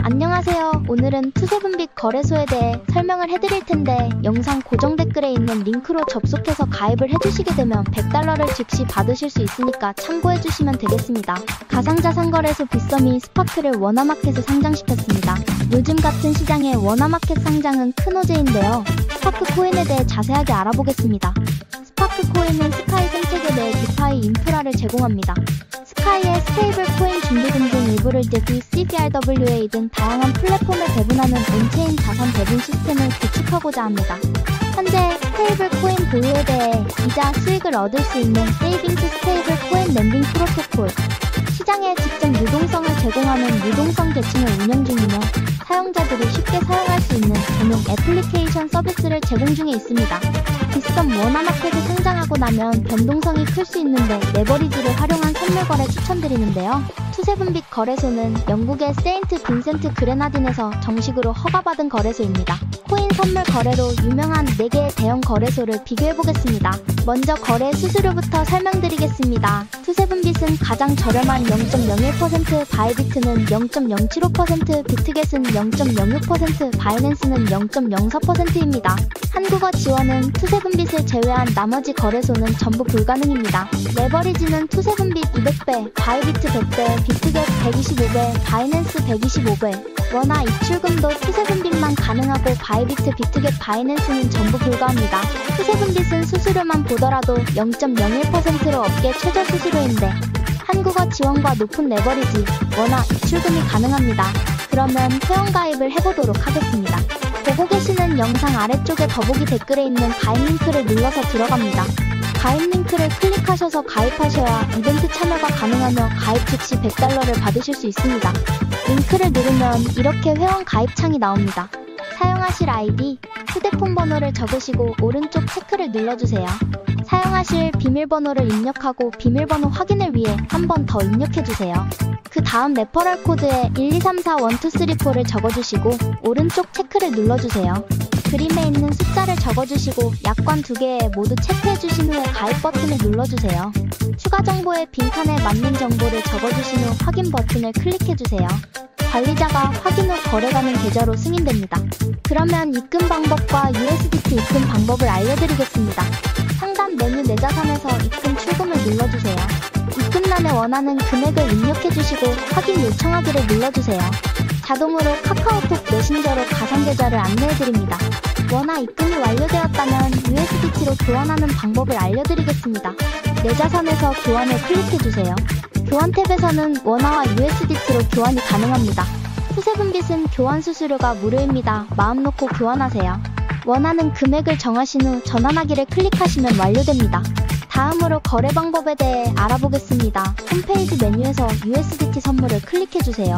안녕하세요. 오늘은 투세븐빛 거래소에 대해 설명을 해드릴 텐데 영상 고정 댓글에 있는 링크로 접속해서 가입을 해주시게 되면 $100를 즉시 받으실 수 있으니까 참고해주시면 되겠습니다. 가상자산 거래소 빗썸이 스파크를 워너마켓에 상장시켰습니다. 요즘 같은 시장에 워너마켓 상장은 큰 호재인데요. 스파크 코인에 대해 자세하게 알아보겠습니다. 스파크 코인은 스카이 생태계 내 디파이 인프라를 제공합니다. 스카이의 스테이블 코인 준비금 등 일부를 DeFi, CBRWA 등 다양한 플랫폼에 배분하는 온체인 자산 배분 시스템을 구축하고자 합니다. 현재 스테이블 코인 보유에 대해 이자 수익을 얻을 수 있는 세이빙스 스테이블 코인 랜딩 프로토콜, 시장에 직접 유동성을 제공하는 유동성 계층을 운영 중이며 사용자들이 쉽게 사용할 수 있는 전용 애플리케이션 서비스를 제공 중에 있습니다. 빗썸 워너마켓에 상장하고 나면 변동성이 클 수 있는데 레버리지를 활용한 선물 거래 추천드리는데요. 투세븐빛 거래소는 영국의 세인트 빈센트 그레나딘에서 정식으로 허가받은 거래소입니다. 코인 선물 거래로 유명한 4개의 대형 거래소를 비교해보겠습니다. 먼저 거래 수수료부터 설명드리겠습니다. 투세븐빛은 가장 저렴한 0.01%, 바이비트는 0.075%, 비트겟은 0.06%, 바이낸스는 0.04%입니다. 한국어 지원은 투세븐빛을 제외한 나머지 거래소는 전부 불가능입니다. 레버리지는 투세븐빛 200배, 바이비트 100배, 비트겟 125배, 바이낸스 125배, 원화 입출금도 투세븐빛만 가능하고 바이비트, 비트겟, 바이낸스는 전부 불가합니다. 투세븐빛은 수수료만 보더라도 0.01%로 업계 최저 수수료인데 한국어 지원과 높은 레버리지, 원화 입출금이 가능합니다. 그러면 회원가입을 해보도록 하겠습니다. 보고 계시는 영상 아래쪽에 더보기 댓글에 있는 가입 링크를 눌러서 들어갑니다. 가입 링크를 클릭하셔서 가입하셔야 이벤트 참여가 가능하며 가입 즉시 $100를 받으실 수 있습니다. 링크를 누르면 이렇게 회원 가입 창이 나옵니다. 사용하실 아이디, 휴대폰 번호를 적으시고 오른쪽 체크를 눌러주세요. 사용하실 비밀번호를 입력하고 비밀번호 확인을 위해 한 번 더 입력해주세요. 그 다음 레퍼럴 코드에 123412334를 적어주시고 오른쪽 체크를 눌러주세요. 그림에 있는 숫자를 적어주시고 약관 2개에 모두 체크해주신 후에 가입 버튼을 눌러주세요. 추가 정보에 빈칸에 맞는 정보를 적어주신 후 확인 버튼을 클릭해주세요. 관리자가 확인 후 거래가능 계좌로 승인됩니다. 그러면 입금 방법과 USDT 입금 방법을 알려드리겠습니다. 상단 메뉴 내 자산에서 입금 출금을 눌러주세요. 입금란에 원하는 금액을 입력해주시고 확인 요청하기를 눌러주세요. 자동으로 카카오톡 메신저로 가상계좌를 안내해드립니다. 원화 입금이 완료되었다면 USDT로 교환하는 방법을 알려드리겠습니다. 내 자산에서 교환을 클릭해주세요. 교환 탭에서는 원화와 USDT로 교환이 가능합니다. 투세븐빛은 교환 수수료가 무료입니다. 마음 놓고 교환하세요. 원하는 금액을 정하신 후 전환하기를 클릭하시면 완료됩니다. 다음으로 거래 방법에 대해 알아보겠습니다. 홈페이지 메뉴에서 USDT 선물을 클릭해주세요.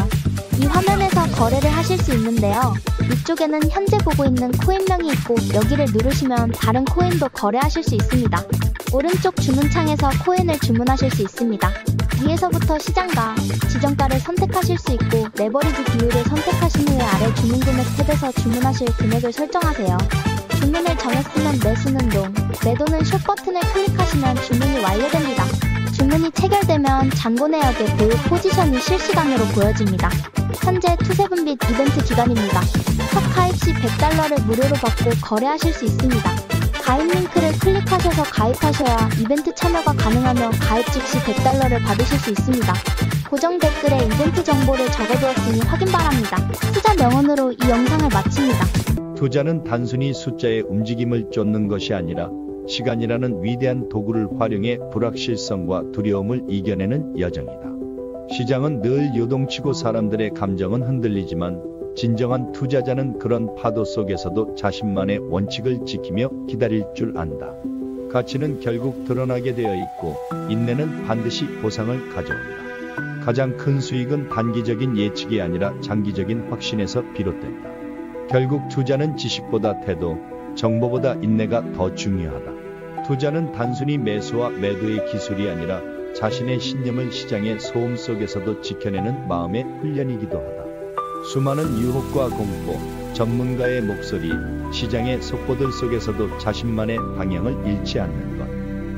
이 화면에서 거래를 하실 수 있는데요. 위쪽에는 현재 보고 있는 코인명이 있고 여기를 누르시면 다른 코인도 거래하실 수 있습니다. 오른쪽 주문창에서 코인을 주문하실 수 있습니다. 위에서부터 시장가, 지정가를 선택하실 수 있고 레버리지 비율을 선택하신 후에 아래 주문금액 탭에서 주문하실 금액을 설정하세요. 주문을 정했으면 매수는 롱, 매도는 숏 버튼을 클릭하시면 주문이 완료됩니다. 주문이 체결되면 잔고 내역의 보유 포지션이 실시간으로 보여집니다. 현재 투세븐빛 이벤트 기간입니다. 첫 가입 시 $100를 무료로 받고 거래하실 수 있습니다. 가입 링크를 클릭하셔서 가입하셔야 이벤트 참여가 가능하며 가입 즉시 $100를 받으실 수 있습니다. 고정 댓글에 이벤트 정보를 적어두었으니 확인 바랍니다. 투자 명언으로 이 영상을 마칩니다. 투자는 단순히 숫자의 움직임을 쫓는 것이 아니라 시간이라는 위대한 도구를 활용해 불확실성과 두려움을 이겨내는 여정이다. 시장은 늘 요동치고 사람들의 감정은 흔들리지만 진정한 투자자는 그런 파도 속에서도 자신만의 원칙을 지키며 기다릴 줄 안다. 가치는 결국 드러나게 되어 있고 인내는 반드시 보상을 가져온다. 가장 큰 수익은 단기적인 예측이 아니라 장기적인 확신에서 비롯된다. 결국 투자는 지식보다 태도, 정보보다 인내가 더 중요하다. 투자는 단순히 매수와 매도의 기술이 아니라 자신의 신념을 시장의 소음 속에서도 지켜내는 마음의 훈련이기도 하다. 수많은 유혹과 공포, 전문가의 목소리, 시장의 속보들 속에서도 자신만의 방향을 잃지 않는 것.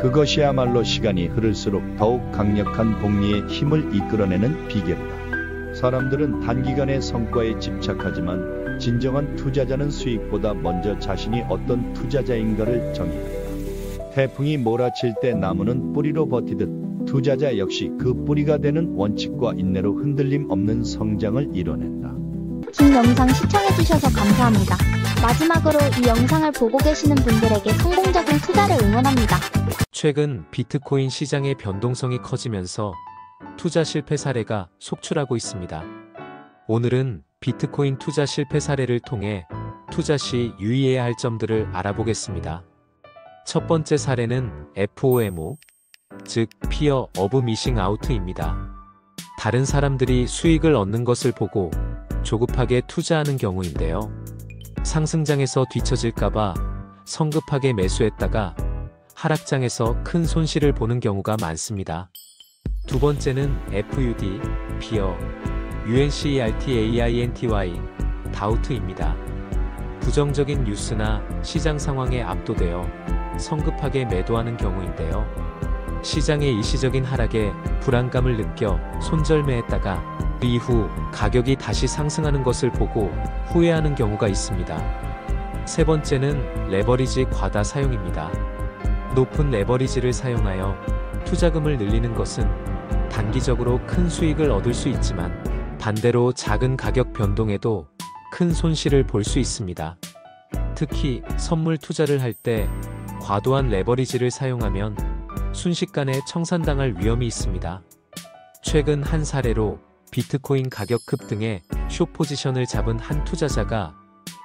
그것이야말로 시간이 흐를수록 더욱 강력한 복리의 힘을 이끌어내는 비결이다. 사람들은 단기간의 성과에 집착하지만 진정한 투자자는 수익보다 먼저 자신이 어떤 투자자인가를 정의한다. 태풍이 몰아칠 때 나무는 뿌리로 버티듯 투자자 역시 그 뿌리가 되는 원칙과 인내로 흔들림 없는 성장을 이뤄낸다. 긴 영상 시청해주셔서 감사합니다. 마지막으로 이 영상을 보고 계시는 분들에게 성공적인 투자를 응원합니다. 최근 비트코인 시장의 변동성이 커지면서 투자 실패 사례가 속출하고 있습니다. 오늘은 비트코인 투자 실패 사례를 통해 투자 시 유의해야 할 점들을 알아보겠습니다. 첫 번째 사례는 FOMO, 즉 Fear of Missing Out입니다. 다른 사람들이 수익을 얻는 것을 보고 조급하게 투자하는 경우인데요. 상승장에서 뒤처질까봐 성급하게 매수했다가 하락장에서 큰 손실을 보는 경우가 많습니다. 두 번째는 FUD, Fear, UNCERTAINTY, Doubt입니다. 부정적인 뉴스나 시장 상황에 압도되어 성급하게 매도하는 경우인데요. 시장의 일시적인 하락에 불안감을 느껴 손절매했다가 그 이후 가격이 다시 상승하는 것을 보고 후회하는 경우가 있습니다. 세 번째는 레버리지 과다 사용입니다. 높은 레버리지를 사용하여 투자금을 늘리는 것은 단기적으로 큰 수익을 얻을 수 있지만 반대로 작은 가격 변동에도 큰 손실을 볼 수 있습니다. 특히 선물 투자를 할 때 과도한 레버리지를 사용하면 순식간에 청산당할 위험이 있습니다. 최근 한 사례로 비트코인 가격 급등에 숏 포지션을 잡은 한 투자자가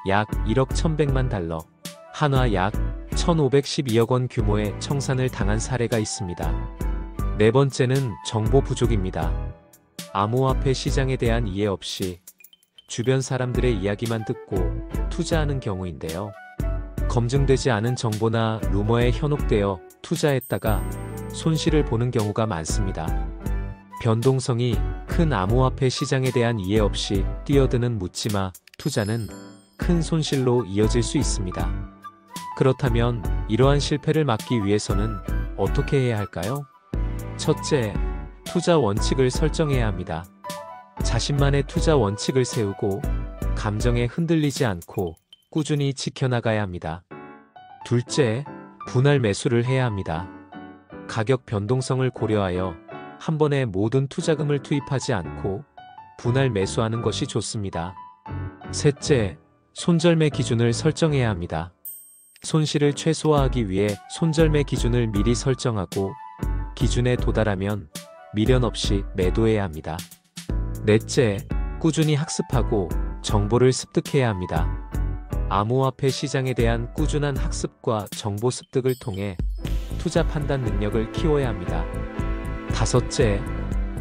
약 1억 1100만 달러, 한화 약 1512억 원 규모의 청산을 당한 사례가 있습니다. 네 번째는 정보 부족입니다. 암호화폐 시장에 대한 이해 없이 주변 사람들의 이야기만 듣고 투자하는 경우인데요. 검증되지 않은 정보나 루머에 현혹되어 투자했다가 손실을 보는 경우가 많습니다. 변동성이 큰 암호화폐 시장에 대한 이해 없이 뛰어드는 묻지마 투자는 큰 손실로 이어질 수 있습니다. 그렇다면 이러한 실패를 막기 위해서는 어떻게 해야 할까요? 첫째, 투자 원칙을 설정해야 합니다. 자신만의 투자 원칙을 세우고 감정에 흔들리지 않고 꾸준히 지켜나가야 합니다. 둘째, 분할 매수를 해야 합니다. 가격 변동성을 고려하여 한 번에 모든 투자금을 투입하지 않고 분할 매수하는 것이 좋습니다. 셋째, 손절매 기준을 설정해야 합니다. 손실을 최소화하기 위해 손절매 기준을 미리 설정하고 기준에 도달하면 미련 없이 매도해야 합니다. 넷째, 꾸준히 학습하고 정보를 습득해야 합니다. 암호화폐 시장에 대한 꾸준한 학습과 정보 습득을 통해 투자 판단 능력을 키워야 합니다. 다섯째,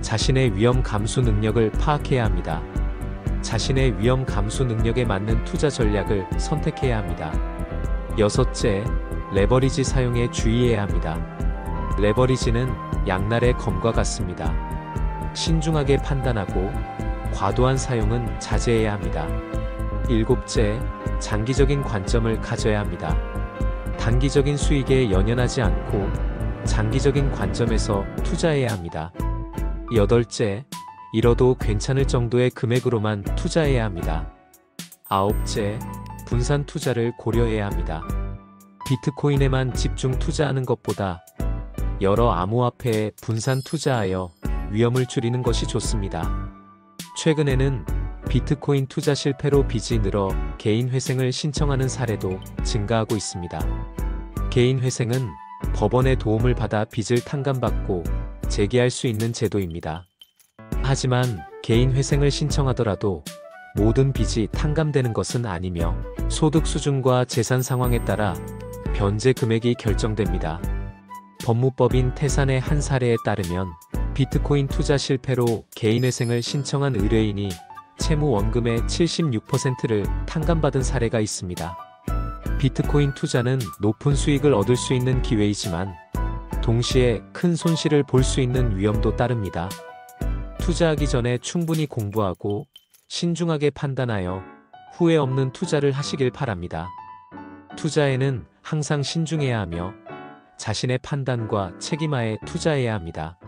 자신의 위험 감수 능력을 파악해야 합니다. 자신의 위험 감수 능력에 맞는 투자 전략을 선택해야 합니다. 여섯째, 레버리지 사용에 주의해야 합니다. 레버리지는 양날의 검과 같습니다. 신중하게 판단하고 과도한 사용은 자제해야 합니다. 일곱째, 장기적인 관점을 가져야 합니다. 단기적인 수익에 연연하지 않고 장기적인 관점에서 투자해야 합니다. 여덟째, 잃어도 괜찮을 정도의 금액으로만 투자해야 합니다. 아홉째, 분산 투자를 고려해야 합니다. 비트코인에만 집중 투자하는 것보다 여러 암호화폐에 분산 투자하여 위험을 줄이는 것이 좋습니다. 최근에는 비트코인 투자 실패로 빚이 늘어 개인 회생을 신청하는 사례도 증가하고 있습니다. 개인 회생은 법원의 도움을 받아 빚을 탕감받고 재개할 수 있는 제도입니다. 하지만 개인 회생을 신청하더라도 모든 빚이 탕감되는 것은 아니며 소득 수준과 재산 상황에 따라 변제 금액이 결정됩니다. 법무법인 태산의 한 사례에 따르면 비트코인 투자 실패로 개인 회생을 신청한 의뢰인이 채무 원금의 76%를 탕감받은 사례가 있습니다. 비트코인 투자는 높은 수익을 얻을 수 있는 기회이지만 동시에 큰 손실을 볼 수 있는 위험도 따릅니다. 투자하기 전에 충분히 공부하고 신중하게 판단하여 후회 없는 투자를 하시길 바랍니다. 투자에는 항상 신중해야 하며 자신의 판단과 책임하에 투자해야 합니다.